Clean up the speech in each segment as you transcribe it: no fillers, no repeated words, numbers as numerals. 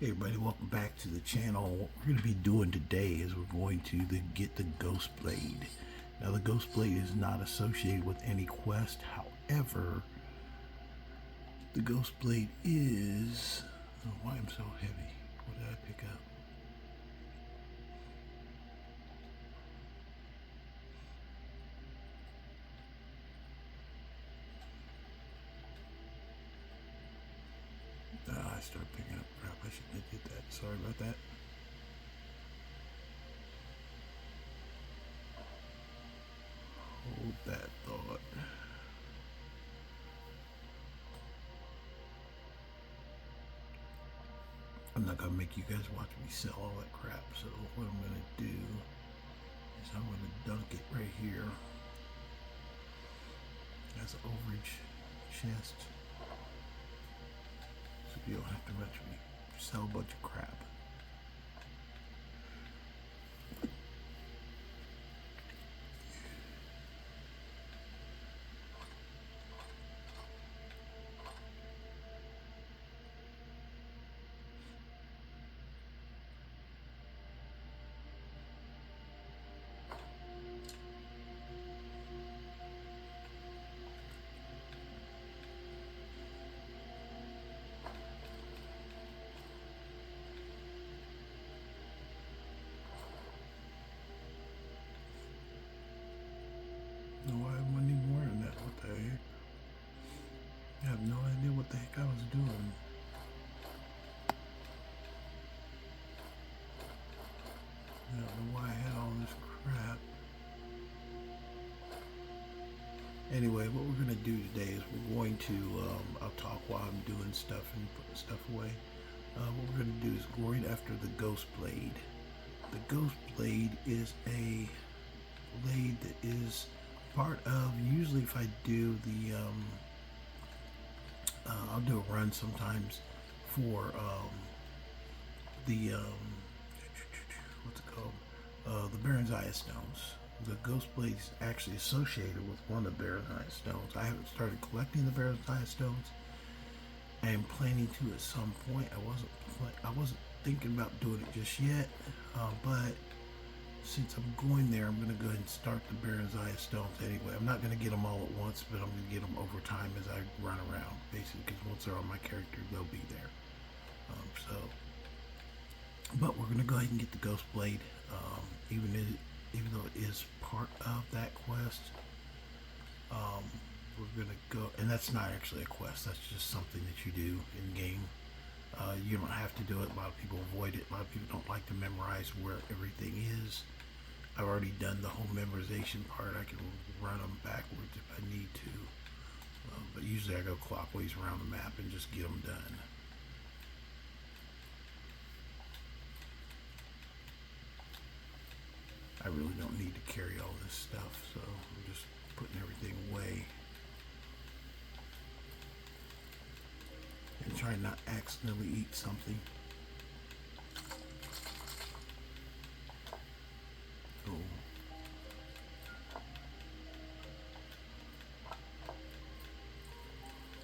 Hey everybody, welcome back to the channel. What we're going to be doing today is we're going to get the Ghostblade. Now the Ghostblade is not associated with any quest, however, the Ghostblade is... Oh, why am I so heavy? What did I pick up? I started picking up crap. I shouldn't have did that. Sorry about that. Hold that thought. I'm not going to make you guys watch me sell all that crap, so what I'm going to do is I'm going to dunk it right here as an overage chest, so you don't have to watch me sell a bunch of crap. No, I wasn't even wearing that. What the heck? I have no idea what the heck I was doing. I don't know why I had all this crap. Anyway, what we're going to do today is we're going to, I'll talk while I'm doing stuff and putting stuff away. What we're going to do is going after the Ghostblade. The Ghostblade is a blade that is part of, usually if I do the, I'll do a run sometimes for the, what's it called? The Baron's Eye Stones. The Ghostblade is actually associated with one of the Baron's Eye Stones. I haven't started collecting the Baron's Eye Stones. I am planning to at some point. I wasn't thinking about doing it just yet, but since I'm going there, I'm going to go ahead and start the Baron's Eye Stones anyway. I'm not going to get them all at once, but I'm going to get them over time as I run around, basically, because once they're on my character, they'll be there. But we're going to go ahead and get the Ghostblade, even though it is part of that quest. We're going to go, and that's not actually a quest, that's just something that you do in game. You don't have to do it. A lot of people avoid it. A lot of people don't like to memorize where everything is. I've already done the whole memorization part. I can run them backwards if I need to. But usually I go clockwise around the map and just get them done. I really don't need to carry all this stuff, so I'm just putting everything away. And try not to accidentally eat something. Oh.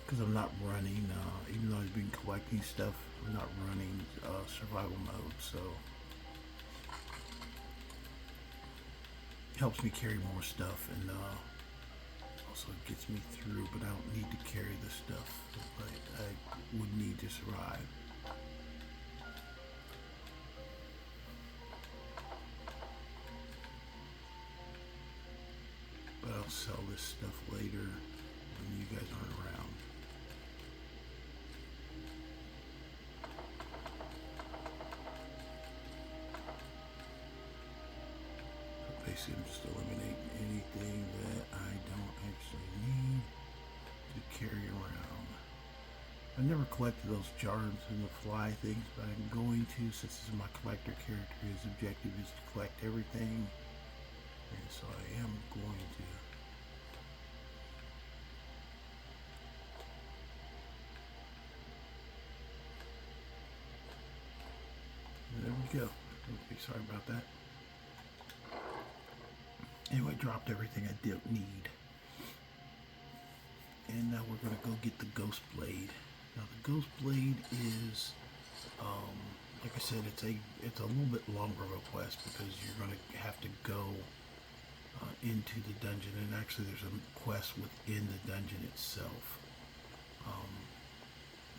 Because I'm not running, even though I've been collecting stuff, I'm not running survival mode, so it helps me carry more stuff, and also it gets me through, but I don't need to carry the stuff that I would need to survive. But I'll sell this stuff later when you guys aren't around. So basically I'm just eliminating anything that I don't actually need to carry around. I never collected those jars and the fly things, but I'm going to, since this is my collector character. His objective is to collect everything, and so I am going to. There we go. Okay, sorry about that. Anyway, dropped everything I didn't need. And now we're going to go get the Ghostblade. Now the Ghostblade is like I said, it's a little bit longer of a quest because you're going to have to go into the dungeon, and actually there's a quest within the dungeon itself.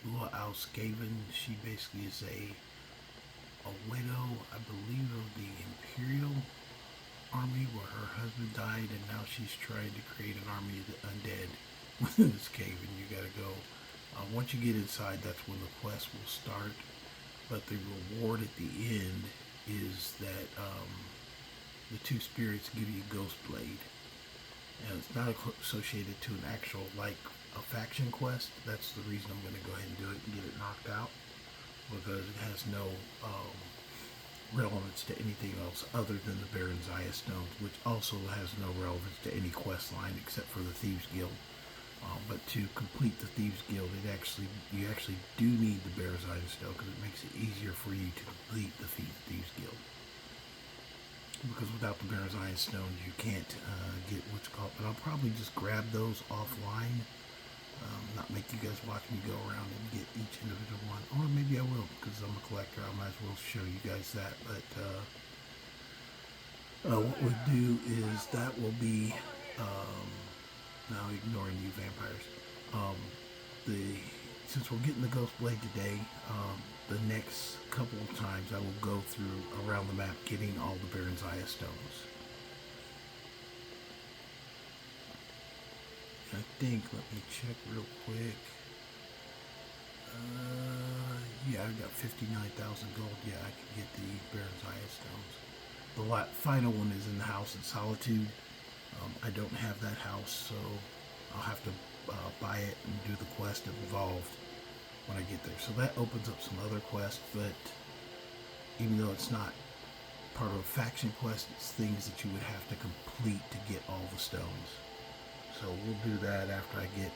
Lu'ah Al-Skaven, she basically is a widow, I believe, of the Imperial army where her husband died, and now she's trying to create an army of the undead within this cave, and you gotta go. Once you get inside, that's when the quest will start. But the reward at the end is that the two spirits give you Ghostblade. And it's not associated to an actual, like, a faction quest. That's the reason I'm going to go ahead and do it and get it knocked out. Because it has no relevance to anything else other than the Baron's Eye Stones, which also has no relevance to any quest line except for the Thieves Guild. But to complete the Thieves Guild, you actually do need the Baron's Eye Stone because it makes it easier for you to complete the Thieves Guild. Because without the Baron's Eye Stones, you can't get what's called. But I'll probably just grab those offline. Not make you guys watch me go around and get each individual one. Or maybe I will, because I'm a collector. I might as well show you guys that. But what we'll do is that will be, now ignoring you vampires, since we're getting the Ghostblade today, the next couple of times I will go through around the map getting all the Baron's Eye Stones. I think, let me check real quick. Yeah, I got 59,000 gold. Yeah, I can get the Baron's Eye Stones. The final one is in the House of Solitude. I don't have that house, so I'll have to buy it and do the quest involved when I get there. So that opens up some other quests, but even though it's not part of a faction quest, it's things that you would have to complete to get all the stones. So we'll do that after I get,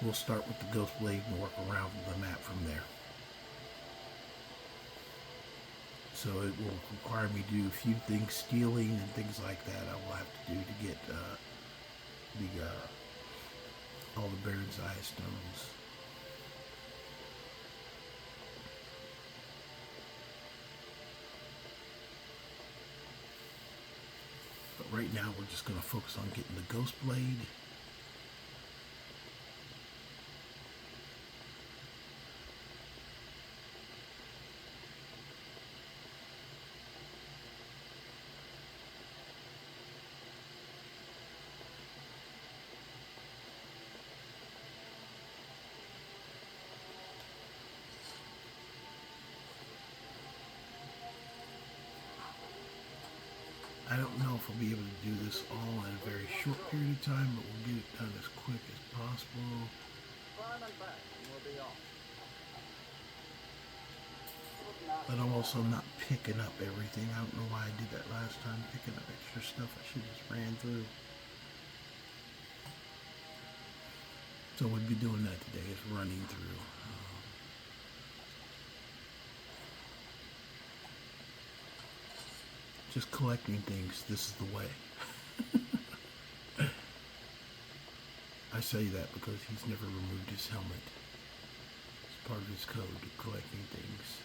we'll start with the Ghostblade and work around the map from there. So it will require me to do a few things, stealing and things like that I will have to do to get all the Baron's Eye Stones. But right now we're just going to focus on getting the Ghostblade. I don't know if I'll be able to do this all in a very short period of time, but we'll get it done as quick as possible. But I'm also not picking up everything. I don't know why I did that last time, picking up extra stuff I should have just ran through. So we'll be doing that today, is running through. Just collecting things, this is the way. I say that because he's never removed his helmet. It's part of his code of collecting things.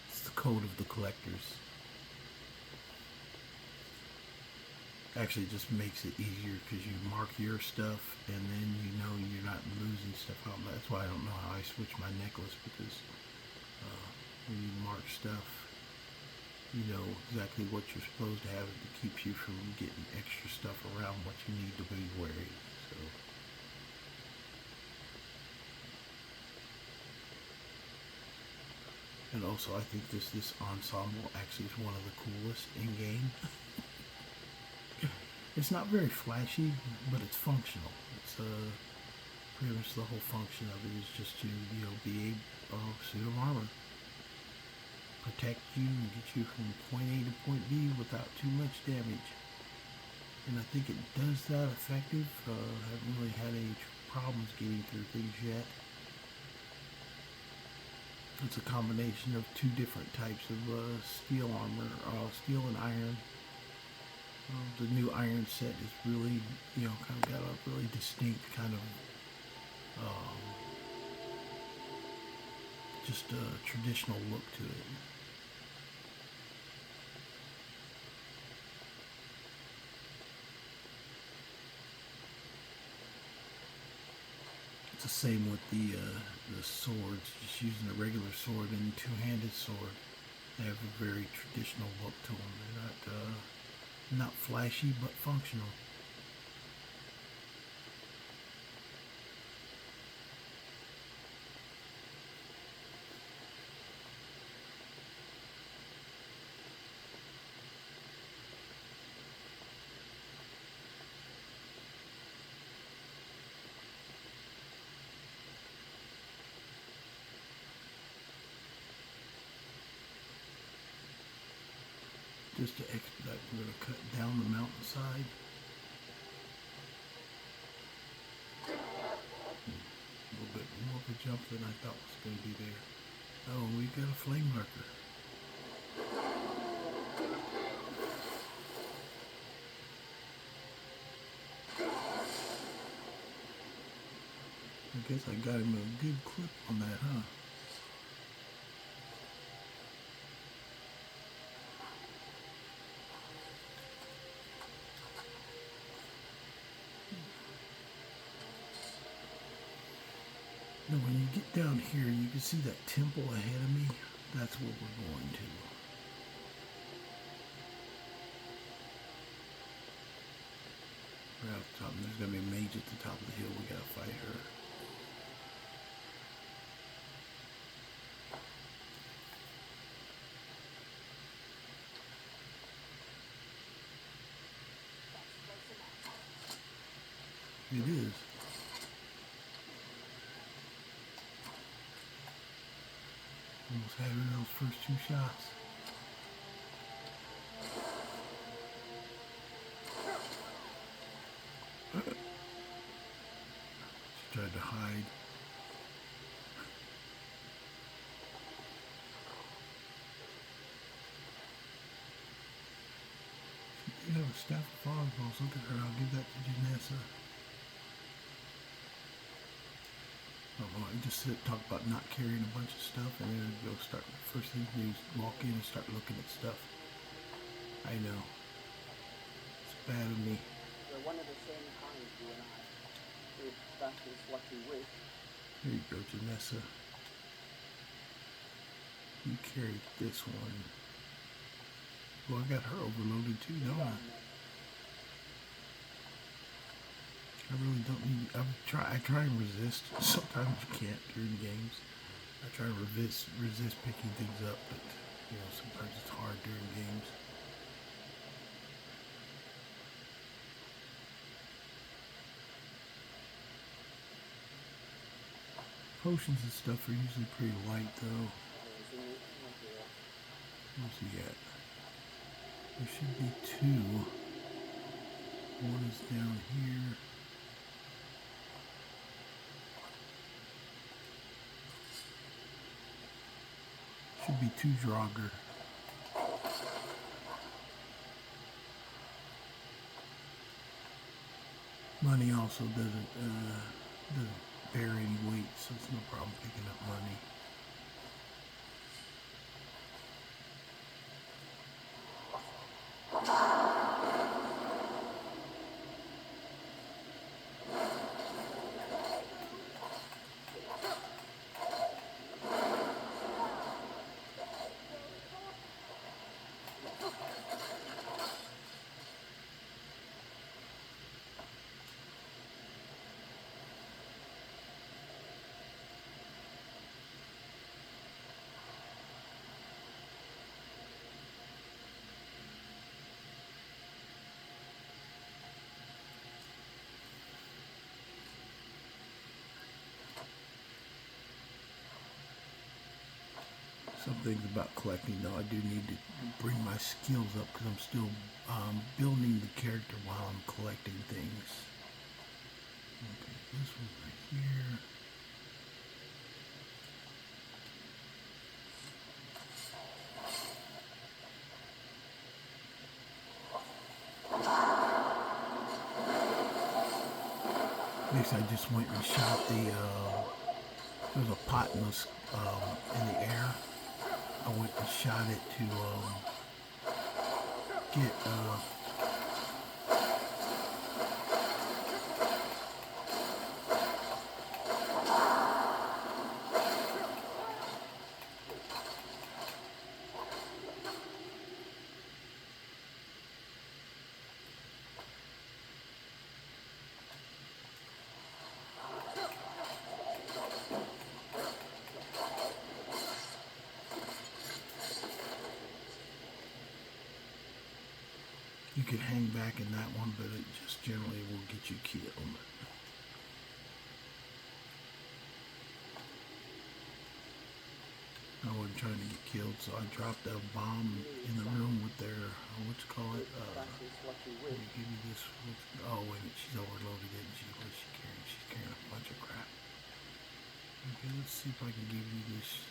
It's the code of the collectors. Actually, it just makes it easier because you mark your stuff and then you know you're not losing stuff out. That's why I don't know how I switch my necklace, because when you mark stuff, you know exactly what you're supposed to have. It keeps you from getting extra stuff around what you need to be wearing. So. And also, I think this ensemble actually is one of the coolest in game. It's not very flashy, but it's functional. It's pretty much the whole function of it is just to, you know, be a suit of armor. Protect you and get you from point A to point B without too much damage. And I think it does that effective. Haven't really had any problems getting through things yet. It's a combination of two different types of steel armor, steel and iron. the new iron set is really, kind of got a really distinct kind of just a traditional look to it. It's the same with the swords, just using a regular sword and two-handed sword. They have a very traditional look to them. They're not flashy, but functional. Just to expedite, we're going to cut down the mountainside. A little bit more of a jump than I thought was going to be there. Oh, we got a flame lurker. I guess I got him a good clip on that, huh? Now when you get down here, you can see that temple ahead of me. That's where we're going to. Right up top, and there's going to be a mage at the top of the hill. We got to fight her. It is. Almost had her in those first two shots. She tried to hide. She did have a staff of fireballs. Look at her. I'll give that to Janessa. I just talk about not carrying a bunch of stuff, and then go start. First thing you do is walk in and start looking at stuff. I know. It's bad of me. We're one of the same kind, you and I. If that is what you wish. Here you go, Janessa. You carried this one. Well, I got her overloaded too, don't I? I really don't need. I try and resist. Sometimes you can't during games. I try and resist picking things up, but sometimes it's hard during games. Potions and stuff are usually pretty light, though. Where's he at? There should be two. One is down here. Should be two Draugr. Money also doesn't bear any weight, so it's no problem picking up money. Some things about collecting, though, I do need to bring my skills up because I'm still building the character while I'm collecting things. Okay, this one right here. Basically, I just went and shot the, there was a pot in the air. I went and shot it to get, you could hang back in that one, but it just generally will get you killed. I wasn't trying to get killed, so I dropped a bomb in the room with their, what you call it? Let me give you this. Oh, wait a minute, she's overloaded, isn't she? What's she carrying? She's carrying a bunch of crap. Okay, let's see if I can give you this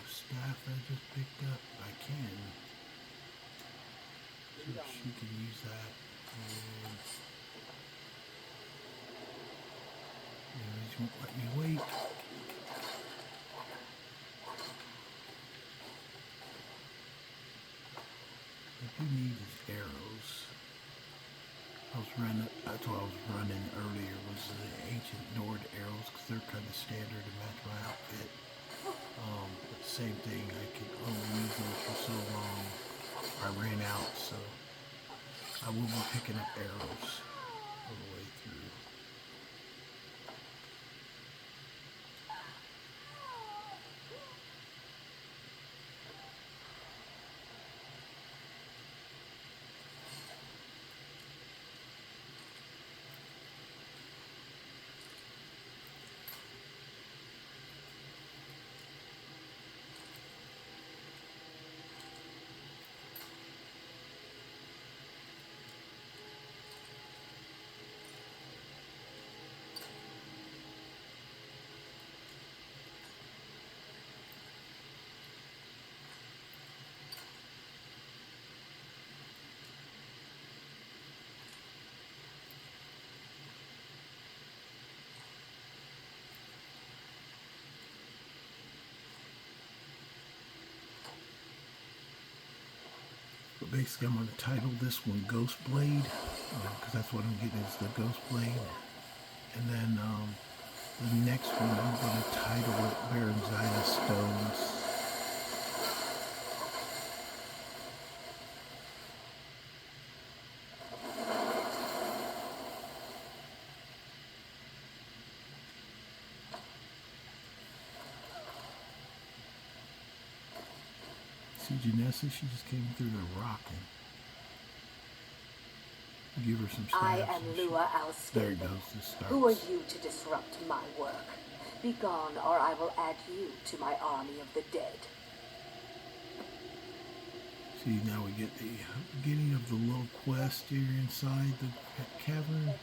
staff I just picked up. I can. So she can use that. And she won't let me wait. What you need is arrows. That's what I was running earlier, was the ancient Nord arrows, because they're kind of standard to match my outfit. But same thing, I could only use those for so long. I ran out, so I will be picking up arrows all the way through. But basically, I'm going to title this one Ghostblade, because that's what I'm getting is the Ghostblade. And then the next one, I'm going to title it Baronzina Stones. See Janessa, she just came through the rocking. Give her some staffs. I am Lu'ah Al-Skaven. There it goes, this starts. Who are you to disrupt my work? Begone, or I will add you to my army of the dead. See, now we get the beginning of the little quest here inside the cavern.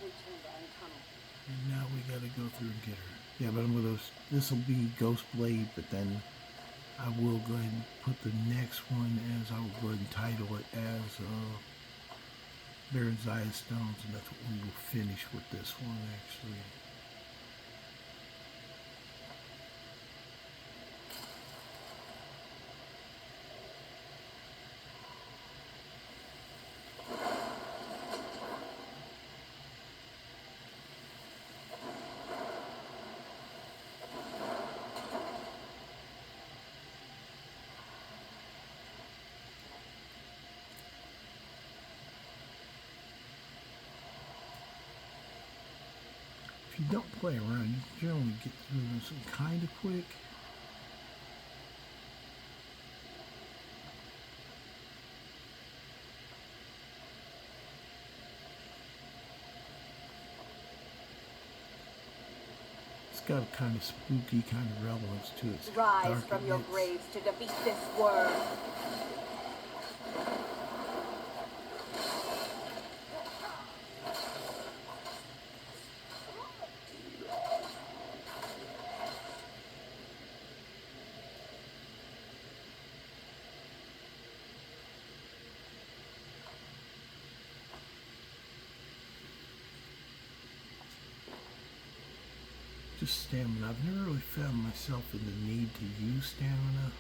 And now we gotta go through and get her. Yeah, but I'm gonna, this will be Ghostblade, but then I will go ahead and put the next one as, I will go ahead and title it as Baronzina Stones, and that's what we will finish with this one actually. If you don't play around, you generally get through this kind of quick. It's got a kind of spooky kind of relevance to it. Rise from your graves to defeat this worm. just stamina. I've never really found myself in the need to use stamina.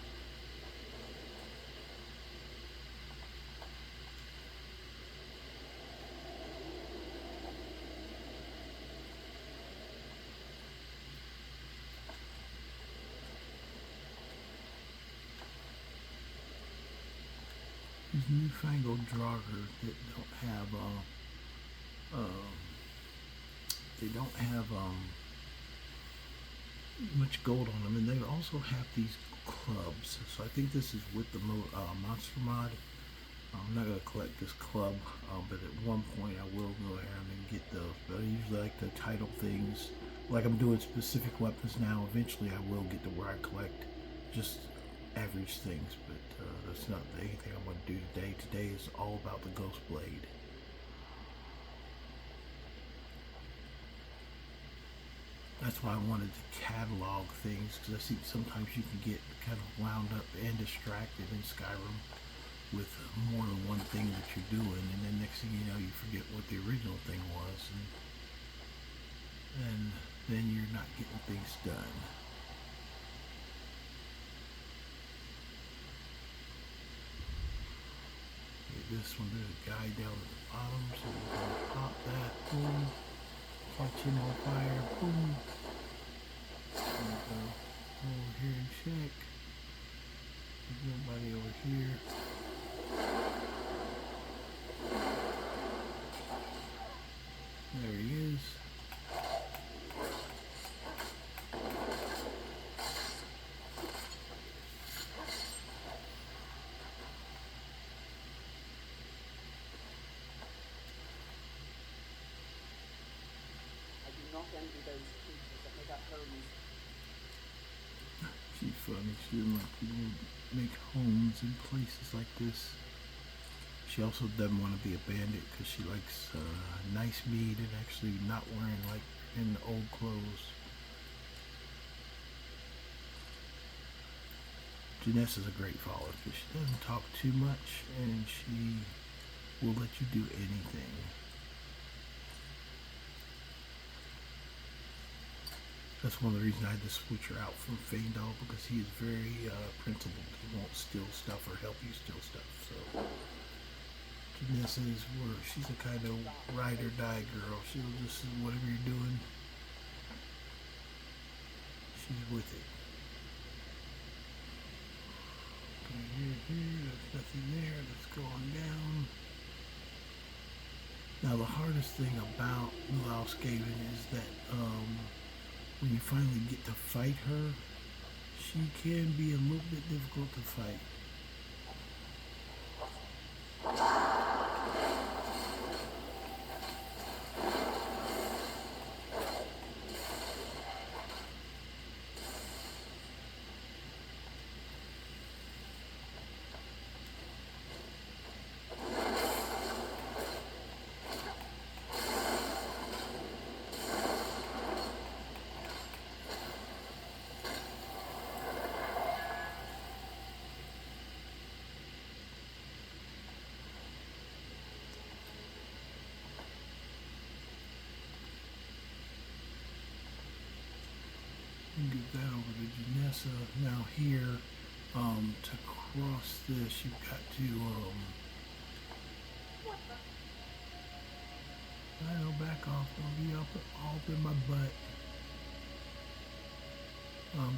These newfangled Draugr that don't have much gold on them, and they also have these clubs. So I think this is with the monster mod. I'm not going to collect this club, but at one point I will go around and get those. But I usually like to title things, like I'm doing specific weapons now. Eventually I will get to where I collect just average things, but that's not anything I'm going to do today. Today is all about the Ghostblade. That's why I wanted to catalog things, because I see sometimes you can get kind of wound up and distracted in Skyrim with more than one thing that you're doing, and then next thing you know you forget what the original thing was, and then you're not getting things done. This one, there's a guy down at the bottom, so we're going to pop that, boom, catch him on fire, boom. And go over here and check. There's nobody over here. There he is. She's funny. She doesn't like people make homes in places like this. She also doesn't want to be a bandit because she likes nice meat and actually not wearing like in the old clothes. Janessa's a great follower because she doesn't talk too much and she will let you do anything. That's one of the reasons I had to switch her out from Feindal, because he is very principled. He won't steal stuff or help you steal stuff. So Janessa is where she's a kind of ride or die girl. She'll just, whatever you're doing, she's with it. Here, there's nothing there. Let's go on down. Now the hardest thing about Lu'ah Al-Skaven is that when you finally get to fight her, she can be a little bit difficult to fight. Get that over to Janessa. Now here, to cross this, you've got to, I know, back off. Don't be all up in my butt.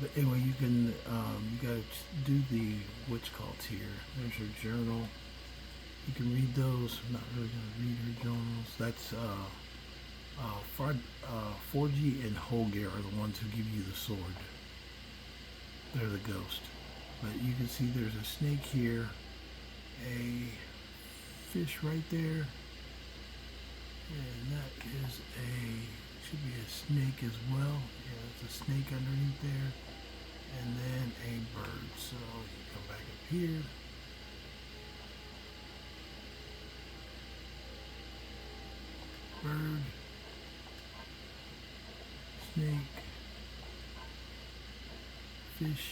But anyway, you can, you gotta do the witch cults here. There's her journal. You can read those. I'm not really gonna read her journals. That's, Fjori and Holgeir are the ones who give you the sword. They're the ghost. But you can see there's a snake here, a fish right there, and that is should be a snake as well. Yeah, there's a snake underneath there, and then a bird. So you come back up here. Bird. Snake, fish,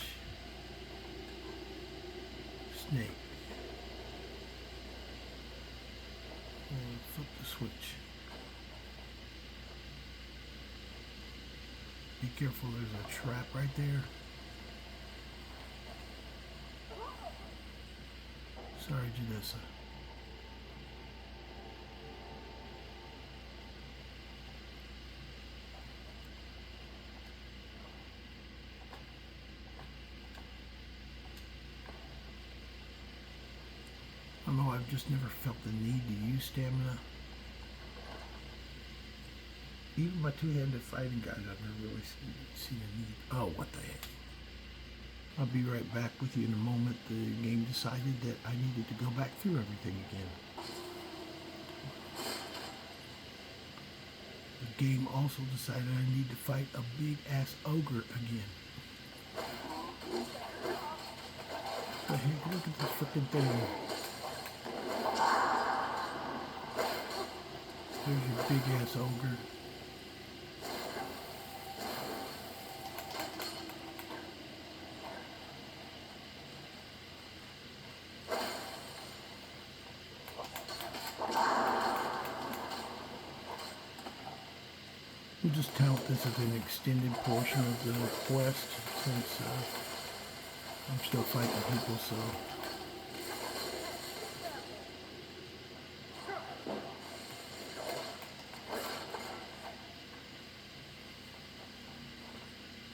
snake, and flip the switch. Be careful, there's a trap right there. Sorry, Janessa. I don't know, I've just never felt the need to use stamina. Even my two-handed fighting guys, I've never really seen a need. Oh, what the heck. I'll be right back with you in a moment. The game decided that I needed to go back through everything again. The game also decided I need to fight a big-ass ogre again. But here, look at this freaking thing. There's your big-ass ogre. We'll just count this as an extended portion of the quest since I'm still fighting people, so.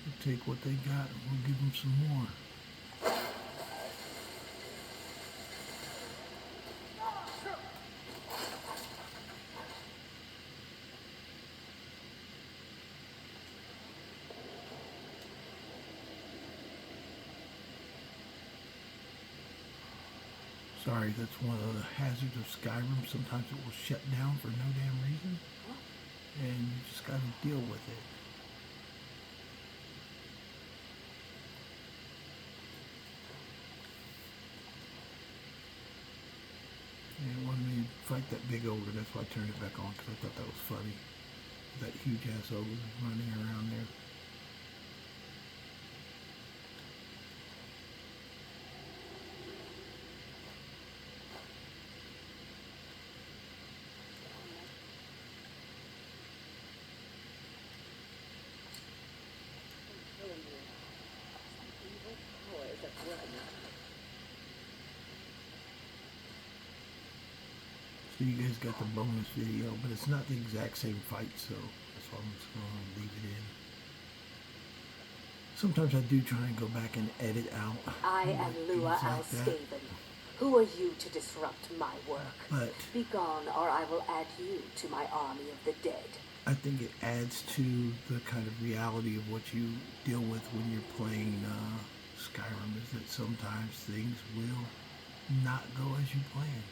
We'll take what they got and we'll give them some more. Sorry, that's one of the hazards of Skyrim. Sometimes it will shut down for no damn reason. And you just gotta deal with it. And it wanted me to fight that big ogre. That's why I turned it back on, because I thought that was funny. That huge ass ogre running around there. So you guys got the bonus video, but it's not the exact same fight, so that's why I'm just going to leave it in. Sometimes I do try and go back and edit out. I am Lu'ah Al-Skaven. Who are you to disrupt my work? But Begone, or I will add you to my army of the dead. I think it adds to the kind of reality of what you deal with when you're playing Skyrim, is that sometimes things will not go as you planned.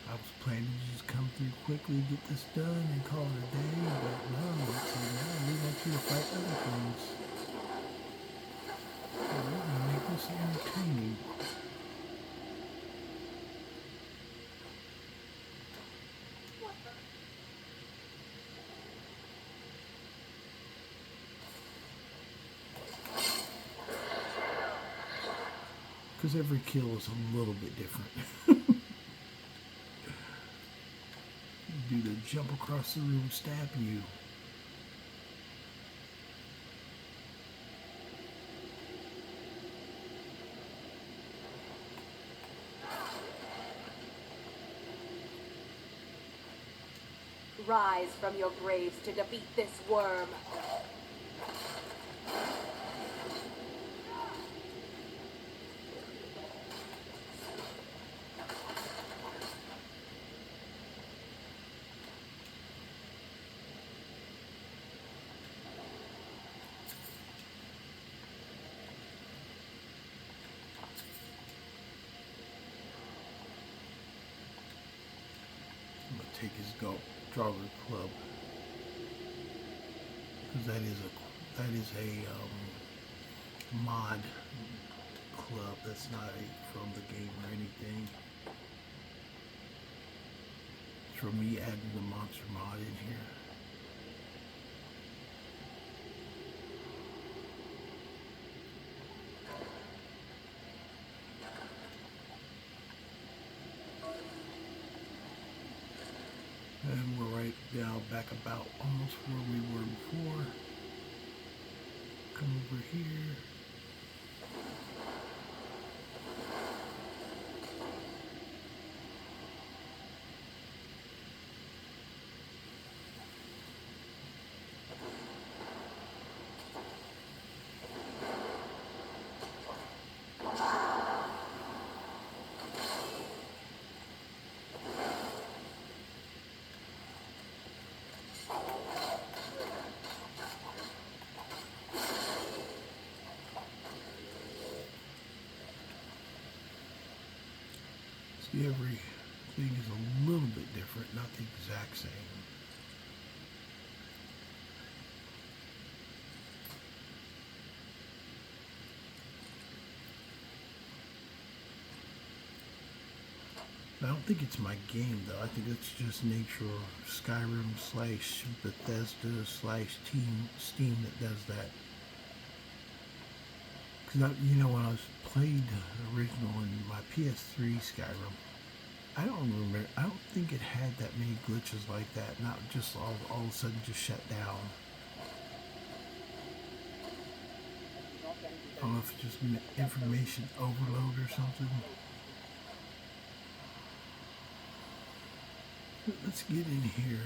I was planning to just come through quickly, get this done, and call it a day, but no, we want you to fight other things. So we're going to make this entertaining. Because every kill is a little bit different. Do the jump across the room, stab you. Rise from your graves to defeat this worm. Take his Draugr club, because that is a mod club. That's not from the game or anything. It's from me adding the monster mod in here. And we're right right now back about almost where we were before. Come over here. See, everything is a little bit different, not the exact same. I don't think it's my game though. I think it's just nature of Skyrim slash Bethesda slash Steam that does that. Because you know, when I was played the original in my PS3 Skyrim, I don't remember. I don't think it had that many glitches like that. Not just all of a sudden just shut down. I don't know if it's just information overload or something. Let's get in here.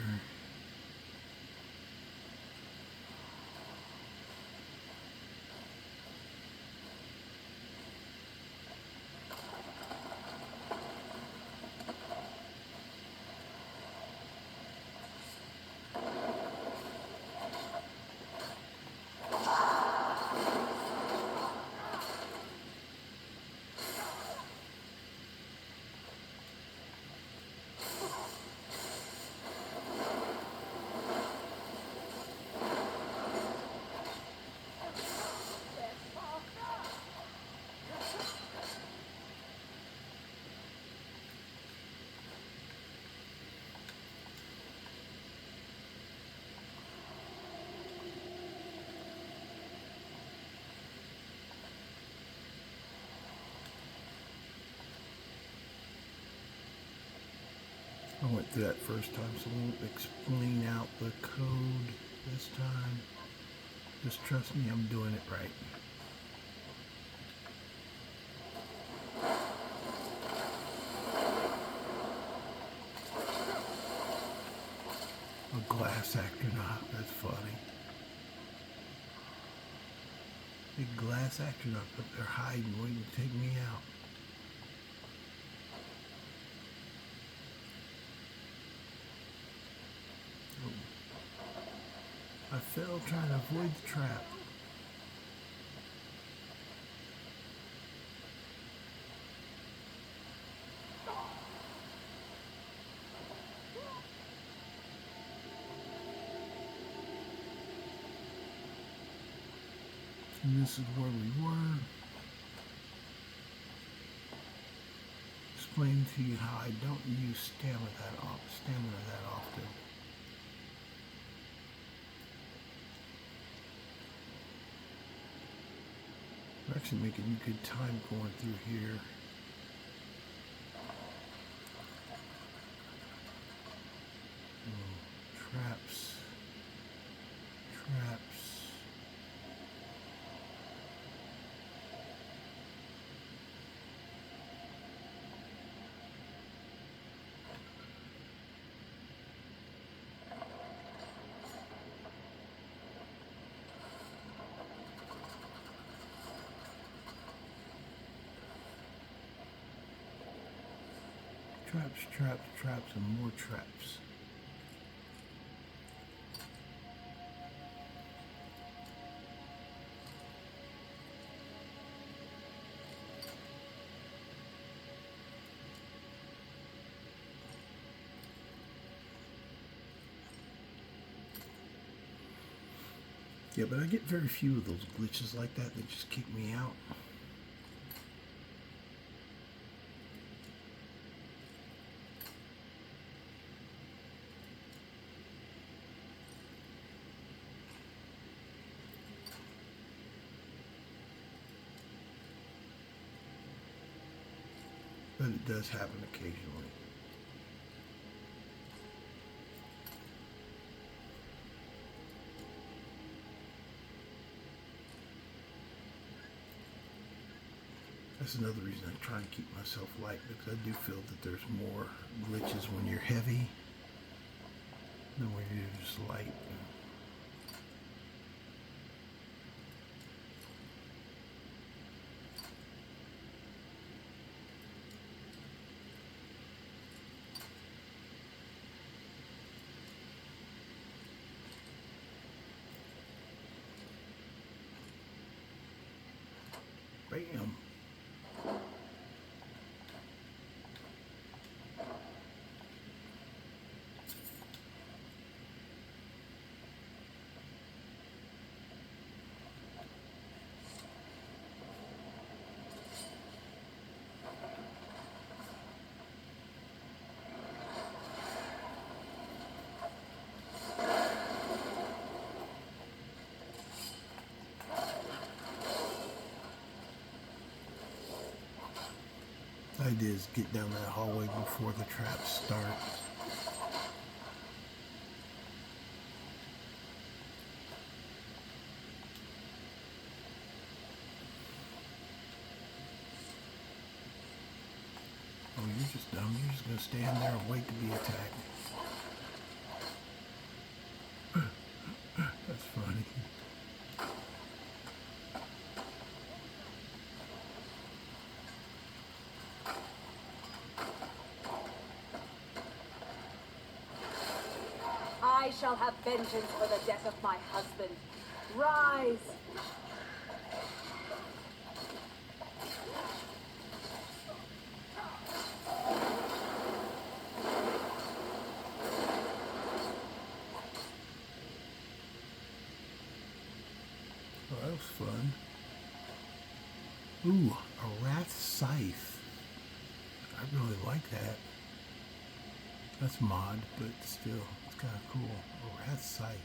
I went through that first time, so I won't explain out the code this time. Just trust me, I'm doing it right. A glass astronaut, that's funny. Big glass astronaut up there hiding, waiting to take me out. I fell trying to avoid the trap. And this is where we were. Explain to you how I don't use stamina that often. We're actually making good time going through here. Oh, traps. Traps, and more traps. Yeah, but I get very few of those glitches like that just kick me out. But it does happen occasionally. That's another reason I try and keep myself light, because I do feel that there's more glitches when you're heavy than when you're just light. Bam. The idea is get down that hallway before the traps start. Oh, you're just dumb. You're just going to stand there and wait to be attacked. That's funny. I shall have vengeance for the death of my husband. Rise! Oh, that was fun. Ooh, a wrath scythe. I really like that. That's mod, but still, it's kind of cool. A wrath scythe.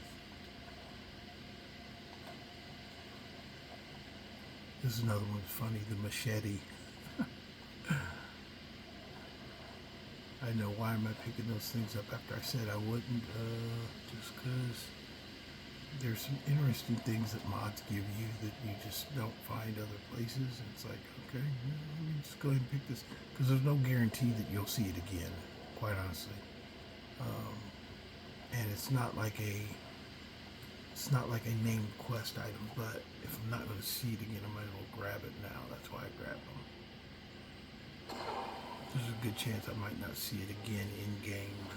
This is another one funny, the machete. I know, why am I picking those things up after I said I wouldn't? Just because there's some interesting things that mods give you that you just don't find other places. And it's like, okay, let me just go ahead and pick this, because there's no guarantee that you'll see it again, quite honestly. And it's not like a named quest item, but if I'm not going to see it again, I might as well grab it now. That's why I grabbed them. There's a good chance I might not see it again in game.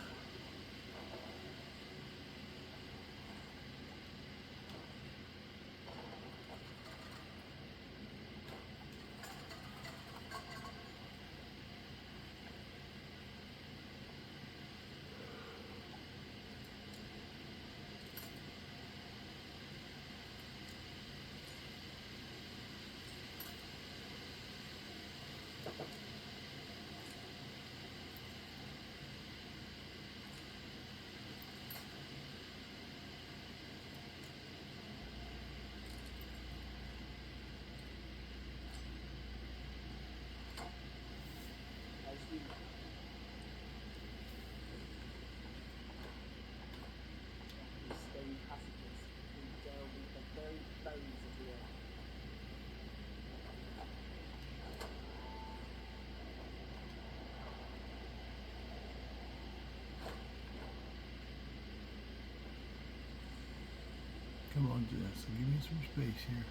Come on, Jess, give me some space here.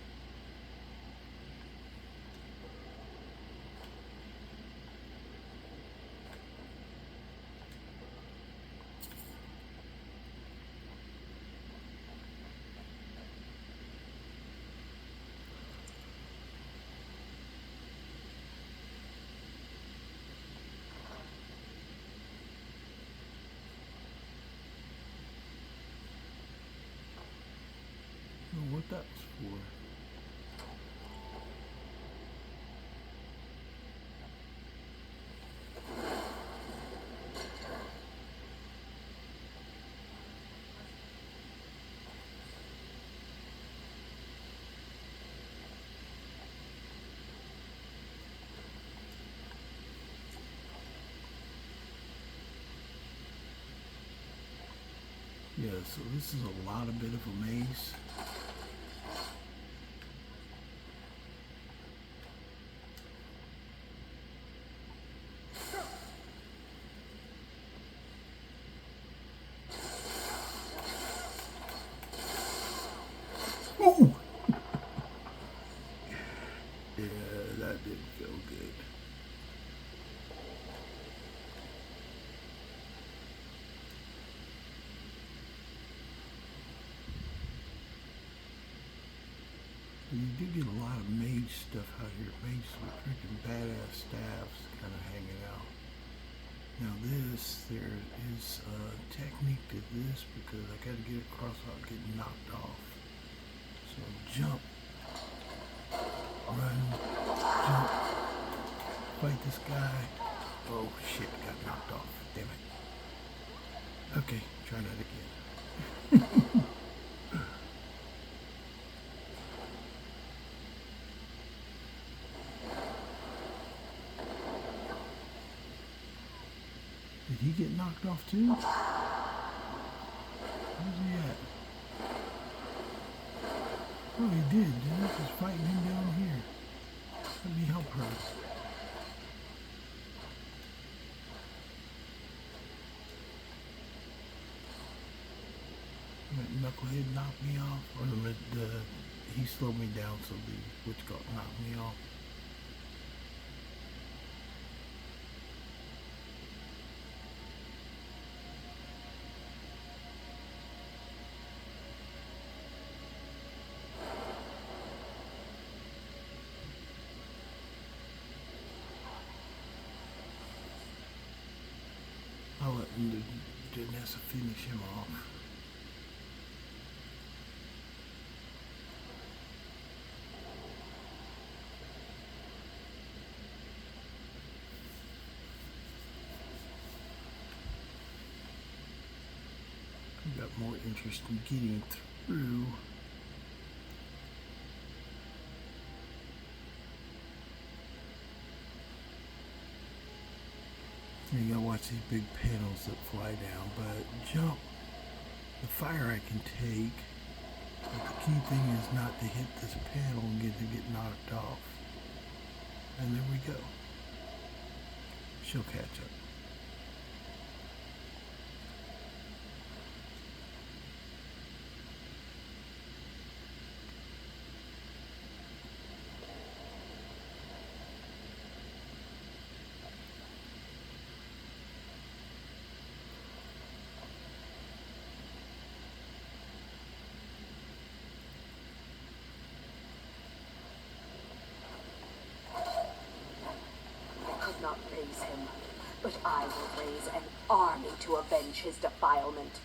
I don't know what that was for. Yeah, so this is a lot of bit of a maze. you do get a lot of mage stuff out here. Mages with freaking badass staffs kind of hanging out. Now this, there is a technique to this because I got to get across without getting knocked off. So jump, run, jump, fight this guy. Oh shit, got knocked off. Damn it. Okay, try that again. Did he get knocked off too? Where's he at? Oh, he did. Dennis is fighting him down here. Let me help her. That knucklehead knocked me off. Or he slowed me down so the witch got knocked me off. I'll let Janessa finish him off. I've got more interest in getting through. You gotta watch these big panels that fly down, but jump. The fire I can take, but the key thing is not to hit this panel and get knocked off. And there we go. She'll catch up. Not raise him, but I will raise an army to avenge his defilement.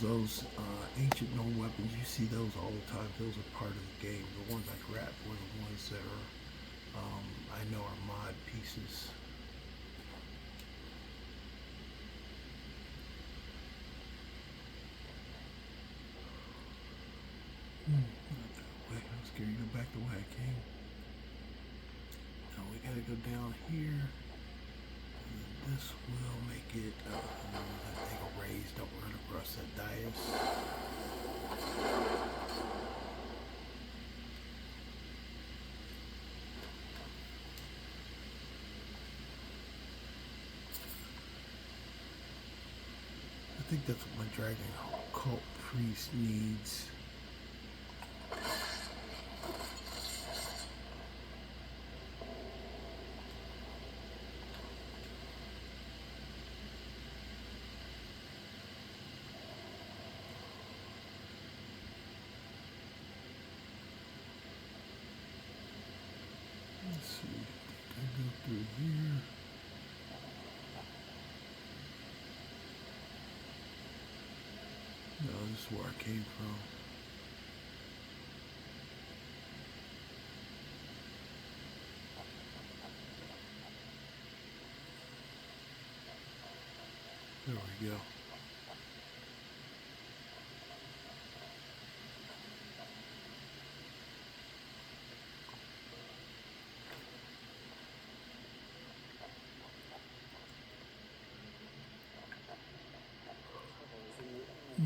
Those ancient known weapons, you see those all the time. Those are part of the game. The ones I grabbed were the ones that are, I know are mod pieces. Not that way. I was scared to go back the way I came. Now we gotta go down here. This will make it, that thing will raise, don't run across that dais. I think that's what my dragon cult priest needs. Let's see, I go through here. No, this is where I came from. There we go.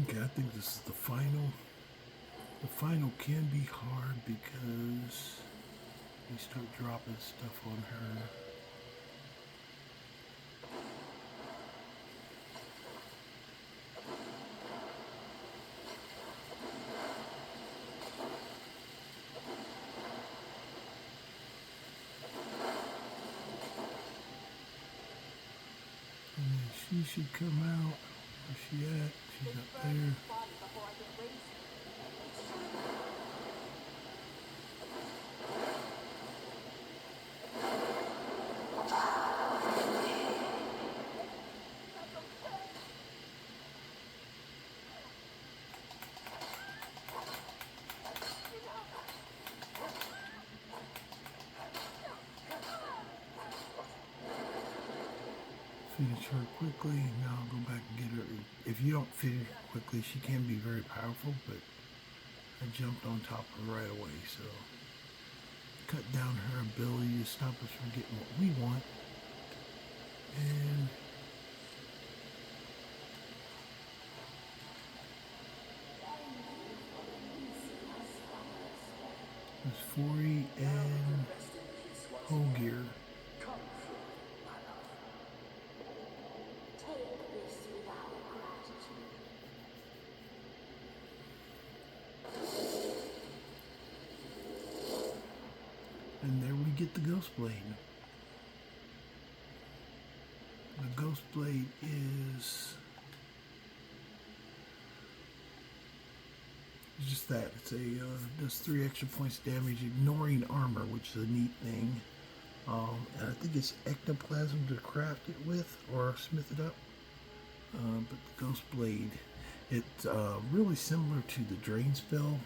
Okay, I think this is the final. The final can be hard because we start dropping stuff on her. She should come out. Where's she at? She's up there. Finish her quickly. Now I'll go back and get her. If you don't finish her quickly, she can be very powerful, but I jumped on top of her right away, so cut down her ability to stop us from getting what we want. And there's Fjori and Holgeir. And there we get the Ghostblade. The Ghostblade is just that. It's a does 3 extra points damage, ignoring armor, which is a neat thing. And I think it's ectoplasm to craft it with or smith it up. But the Ghostblade, it's really similar to the Drain spell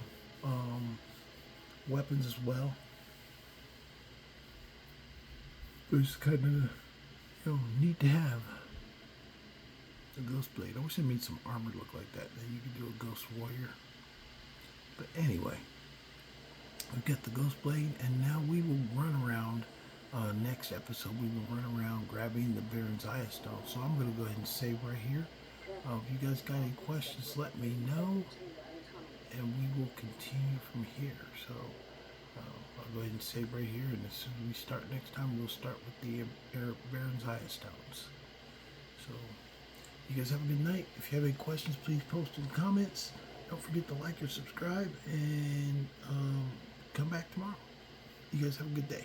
weapons as well. It's kind of, neat to have a Ghostblade. I wish they made some armor look like that. Then you could do a Ghost Warrior. But anyway, we've got the Ghostblade, and now we will run around. Next episode, we will run around grabbing the Baron's Eye Stone. So I'm going to go ahead and save right here. If you guys got any questions, let me know, and we will continue from here. So I'll go ahead and save right here, and as soon as we start next time, we'll start with the Baron's Eye Stones. So you guys have a good night. If you have any questions, please post in the comments. Don't forget to like or subscribe, and come back tomorrow. You guys have a good day.